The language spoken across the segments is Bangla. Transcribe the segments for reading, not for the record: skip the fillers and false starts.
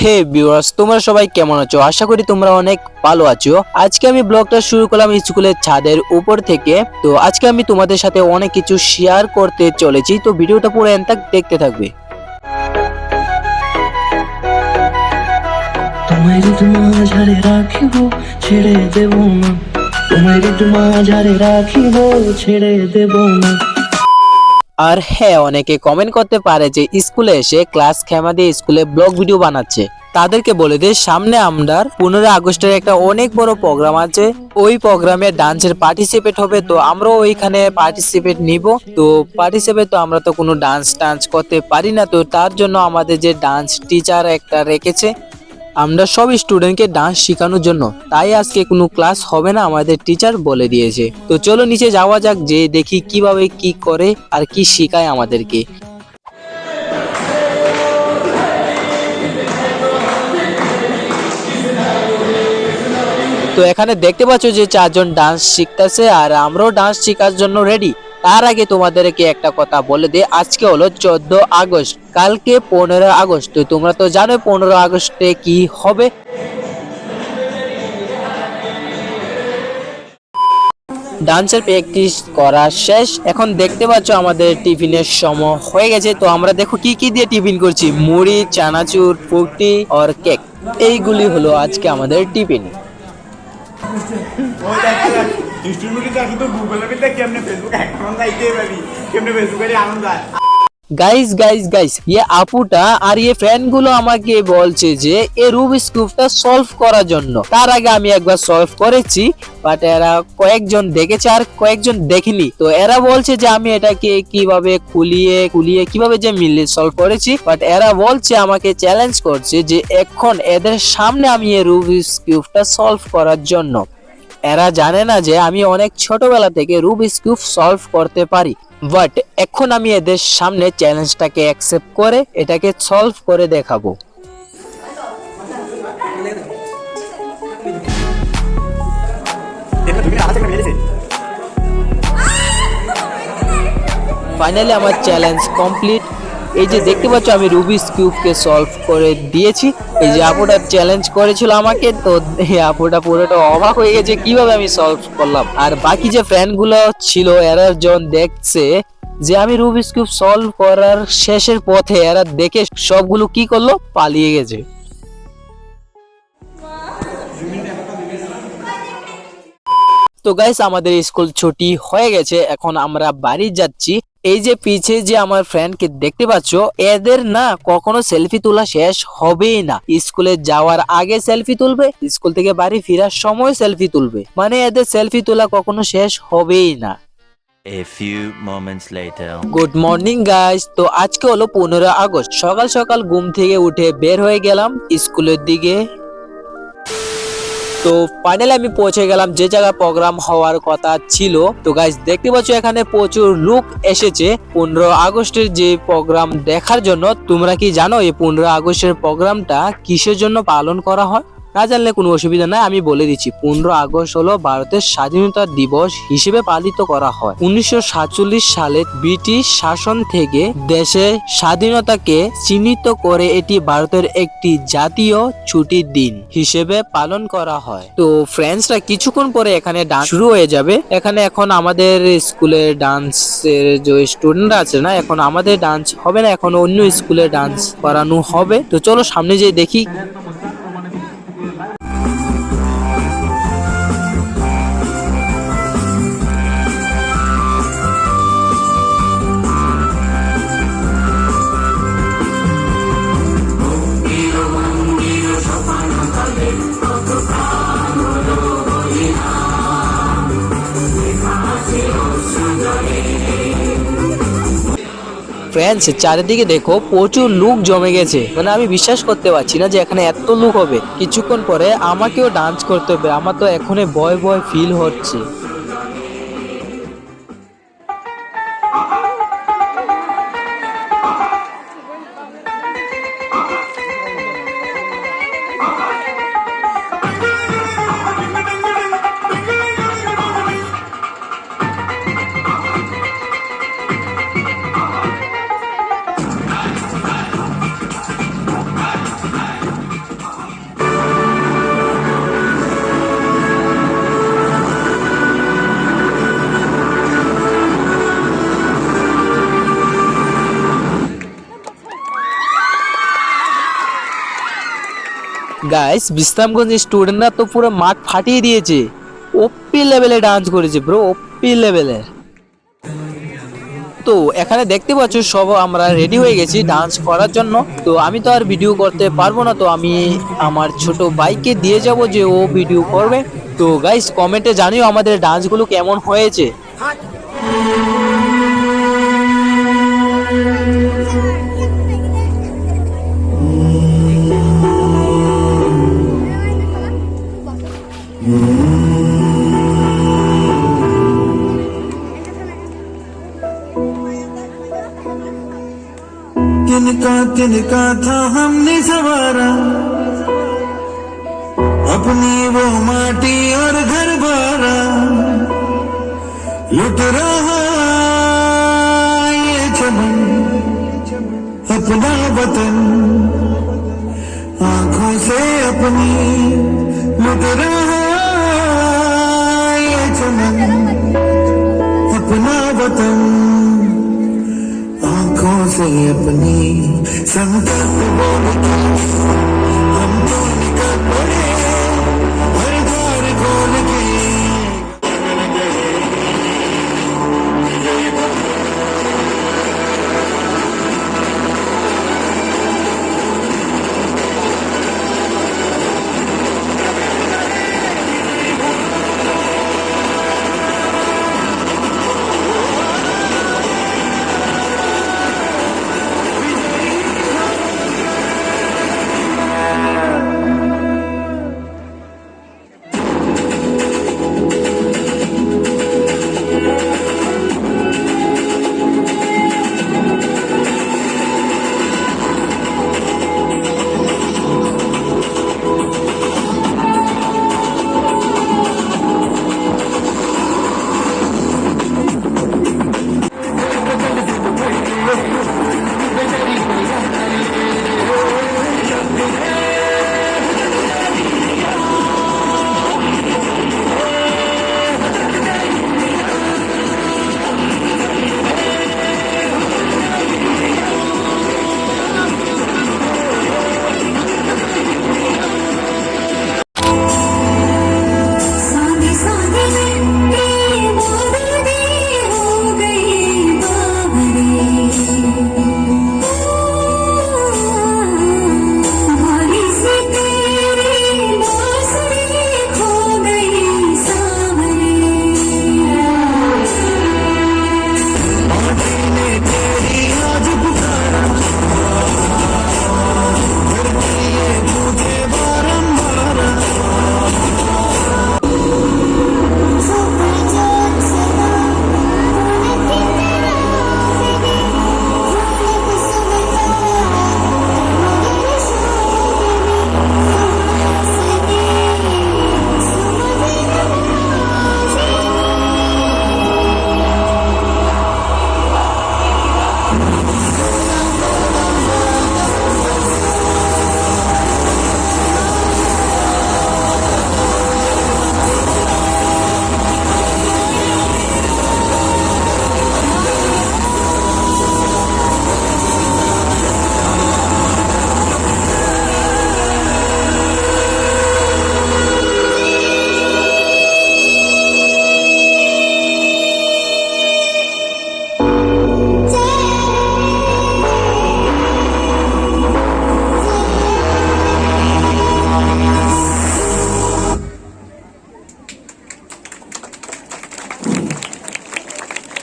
হে ভিউয়ার্স, তোমরা সবাই কেমন আছো? আশা করি তোমরা অনেক ভালো আছো। আজকে আমি ব্লগটা শুরু করলাম স্কুলের ছাদের উপর থেকে। তো আজকে আমি তোমাদের সাথে অনেক কিছু শেয়ার করতে চলেছি, তো ভিডিওটা পুরো এন্ড তক দেখতে থাকবে। তোমার মাঝারে রাখিব ছেড়ে দেব না, তোমার মাঝারে রাখিব ছেড়ে দেব না। আর হ্যাঁ, অনেকে কমেন্ট করতে পারে যে স্কুলে এসে ক্লাস খেমা দিয়ে স্কুলে ব্লগ ভিডিও বানাচ্ছে। তাদেরকে বলে দিই, সামনে আমরা 15 আগস্টের একটা অনেক বড় প্রোগ্রাম আছে। ওই প্রোগ্রামে ডান্সের পার্টিসিপেট হবে, তো আমরাও ওইখানে পার্টিসিপেট নিব। তো পার্টিসিপেট তো আমরা তো কোনো ডান্স করতে পারি না, তো তার জন্য আমাদের যে ডান্স টিচার একটা রেখেছে, আমরা সব স্টুডেন্টকে ডান্স শেখানোর জন্য। তাই আজকে কোনো ক্লাস হবে না, আমাদের টিচার বলে দিয়েছে। তো চলো নিচে যাওয়া যাক, যে দেখি কিভাবে কি করে আর কি শেখায় আমাদেরকে। তো এখানে দেখতে পাচ্ছ যে 4 জন ডান্স শিখতেছে, আর আমরাও ডান্স শেখার জন্য রেডি। তার আগে তোমাদেরকে একটা কথা বলে দিই, আজকে হলো 14 আগস্ট, কালকে 15 আগস্ট। তো তোমরা তো জানো 15 আগস্টে কি হবে। ডান্সের প্র্যাকটিস করা শেষ, এখন দেখতে পাচ্ছ আমাদের টিফিনের সময় হয়ে গেছে। তো আমরা দেখো কি কি দিয়ে টিফিন করছি, মুড়ি, চানাচুর, ফুটি আর কেক। এইগুলি হলো আজকে আমাদের টিফিন। গাইস ये আপুটা আর ये ফ্রেন্ড গুলো আমাকে বলছে যে এই রুবিক্স কিউবটা সলভ করার জন্য। তার আগে আমি একবার সলভ করেছি, বাট এরা কয়েকজন দেখেছে আর কয়েকজন দেখেনি। তো এরা বলছে যে আমি এটাকে কিভাবে খুলিয়ে কিভাবে যে মিলিয়ে সলভ করেছি, বাট এরা বলছে আমাকে চ্যালেঞ্জ করছে যে এখন এদের সামনে আমি এই রুবিক্স কিউবটা সলভ করার জন্য। এরা জানে না যে আমি অনেক ছোটবেলা থেকে রুবিক্স কিউব সলভ করতে পারি, বাট এখন আমি এদের সামনে চ্যালেঞ্জটাকে অ্যাকসেপ্ট করে এটাকে সলভ করে দেখাবো। ফাইনালি আমার চ্যালেঞ্জ কমপ্লিট। এই যে দেখতে পাচ্ছ আমি রুবিক্স কিউবকে সলভ করে দিয়েছি। এই যে আপুটা চ্যালেঞ্জ করেছিল আমাকে, তো এই আপুটা পুরোটা অবাক হয়ে গেছে কিভাবে আমি সলভ করলাম। আর বাকি যে ফ্রেন্ড গুলো ছিল এরা যখন দেখছে যে আমি রুবিক্স কিউব সলভ করার শেষের পথে, এরা দেখে সবগুলো কি করলো, পালিয়ে গেছে। তো গাইস, আমাদের স্কুল ছুটি হয়ে গেছে, এখন আমরা বাড়ি যাচ্ছি। এই যে পিছে যে আমার ফ্রেন্ডকে দেখতে পাচ্ছ, এদের না কখনো সেলফি তোলা শেষ হবেই না। স্কুলে যাওয়ার আগে সেলফি তুলবে, স্কুল থেকে বাড়ি ফেরার সময় সেলফি তুলবে, মানে এদের সেলফি তোলা কখনো শেষ হবেই না। A few moments later. Good morning guys. তো আজকে হলো 15 আগস্ট। সকাল সকাল ঘুম থেকে উঠে বের হয়ে গেলাম স্কুলের দিকে। তো ফাইনালি আমি পৌঁছে গেলাম যে জায়গায় প্রোগ্রাম হওয়ার কথা ছিল। তো গাইস দেখতে পাচ্ছ এখানে প্রচুর লোক এসেছে 15 আগস্টের যে প্রোগ্রাম দেখার জন্য। তোমরা কি জানো এই 15 আগস্টের প্রোগ্রামটা কিসের জন্য পালন করা হয়? না জানলে কোনো অসুবিধা নাই, আমি বলে দিচ্ছি। 15 আগস্ট হলো ভারতের স্বাধীনতা দিবস হিসেবে পালিত করা হয়। 1947 সালে ব্রিটিশ শাসন থেকে দেশে স্বাধীনতাকে চিহ্নিত করে এটি ভারতের একটি জাতীয় ছুটির দিন হিসেবে পালন করা হয়। তো ফ্রেন্ডসরা কিছুক্ষণ পরে এখানে ডান্স শুরু হয়ে যাবে। এখানে এখন আমাদের স্কুলের ডান্সের যে স্টুডেন্টরা আছে না, এখন আমাদের ডান্স হবে না, এখন অন্য স্কুলে ডান্স করানো হবে। তো চলো সামনে যেয়ে দেখি। ফ্রেন্ডস চারিদিকে দেখো প্রচুর লোক জমে গেছে, মানে আমি বিশ্বাস করতে পারছি না যে এখানে এত লোক হবে। কিছুক্ষণ পরে আমাকেও ডান্স করতে হবে, আমার তো এখনই ভয় ভয় ফিল হচ্ছে। গাইস বিশ্রামগঞ্জ স্টুডেন্টরা তো পুরো মাঠ ফাটিয়ে দিয়েছে, ওপি লেভেলে ডান্স করেছে ব্রো, ওপি লেভেলের। তো এখানে দেখতে পাচ্ছ সব আমরা রেডি হয়ে গেছি ডান্স করার জন্য। তো আমি তো আর ভিডিও করতে পারবো না, তো আমি আমার ছোট ভাইকে দিয়ে যাব যে ও ভিডিও করবে। তো গাইস কমেন্টে জানিও আমাদের ডান্সগুলো কেমন হয়েছে। तिनका था हमने सवारा, अपनी वो माटी और घर बारा, लुट रहा ये चमन अपना वतन, आंखों से अपनी लुट रहा ये चमन अपना वतन, आंखों से अपनी संकल्प बोल के हम तो निकल पड़े हर द्वार खोल के।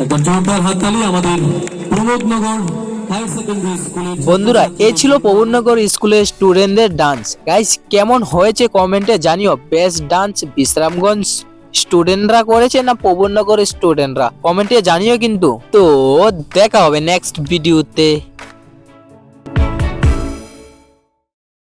একটা জোরদার হাততালি আমাদের প্রমোদনগর হায়ার সেকেন্ডারি স্কুলের। বন্ধুরা এই ছিল প্রবীণনগর স্কুলের স্টুডেন্টদের ডান্স। গাইস কেমন হয়েছে কমেন্টে জানিও। বেস্ট ডান্স বিশ্রামগঞ্জ স্টুডেন্টরা করেছে না প্রবীণনগর স্টুডেন্টরা, কমেন্টে জানিও কিন্তু। তো দেখা হবে নেক্সট ভিডিওতে।